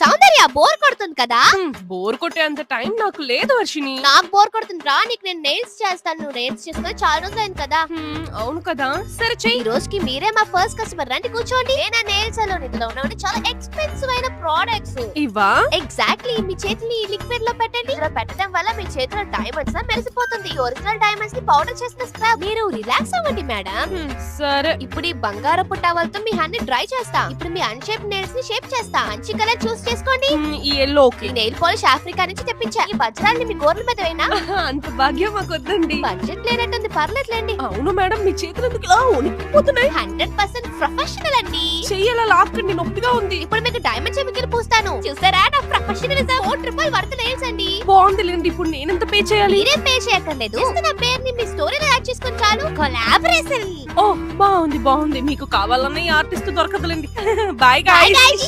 సౌందర్య bore కొడుతుంది కదా. Bore కొట్టే అంత టైం నాకు లేదు వర్షిని. నాకు బోర్ కొడుతుంది రా, నీకు నేను నెయిల్స్ చేస్తాను. నువ్వు నెయిల్స్ చేసుకుని చాలా రోజులు అయింది కదా. అవును కదా, సరే చెయ్యి. ఈ రోజుకి మీరే మా ఫస్ట్ కస్టమర్, రండి కూర్చోండి. నేను నెయిల్స్ సలూన్ ఇందులో ఉన్నవన్నీ చాలా ఎక్స్పెన్సివ్ అయిన ప్రొడక్ట్స్. ఇవా? ఎగ్జాక్ట్లీ. మీ చేతిని ఈ లిక్విడ్ లో పెట్టండి. ఇలా పెట్టడం వల్ల మీ చేతిలో డైమండ్స్ మెరిసిపోతుంది. ఒరిజినల్ డైమండ్స్ ని పౌడర్ చేసిన స్క్రబ్. మీరు రిలాక్స్ అవ్వండి మేడం. సరే. ఇప్పుడు ఈ బంగారపు టవల్ తో మీ హ్యాండ్ ని డ్రై చేస్తా. ఇప్పుడు మీ అన్షేప్ నెయిల్స్ ని షేప్ చేస్తా. మంచి కలర్ చూస్ చేసుకోండి. ఈ ఎల్లో ఓకే. ఈ నెయిల్ పాలిష్ ఆఫ్రికా నుంచి తెప్పించా. ఈ వజ్రాల్ని మీ గోర్ల మీద వేయనా? అంత భాగ్యం మాకు వద్దండి. బడ్జెట్ లేనట్టుంది, పర్లేదులేండి. అవును మేడం, మీ చేతులు ఎందుకు ఇలా వణికిపోతున్నాయి? 100% ప్రొఫెషనల్ అండి. చెయ్యాల లాక్కండి, నొప్పిగా ఉంది. ఇప్పుడు మీకు డైమండ్ చెమికల్ పూస్తాను. చూసారా నా ప్రొఫెషనలిజం? 4 రూపాయలు వర్త్ నెయిల్స్ అండి. బాగుందిలేండి. ఇప్పుడు నేనెంత పే చేయాలి? మీరే పే చేయక్కర్లేదు. జస్ట్ నా పేరుని మీ స్టోరీలో యాడ్ చేసుకొని చాలు. కొలాబరేషన్. ఓ బాగుంది బాగుంది. మీకు కావాలన్న ఈ ఆర్టిస్ట్ దొరకదులేండి. Bye Bye guys. guys.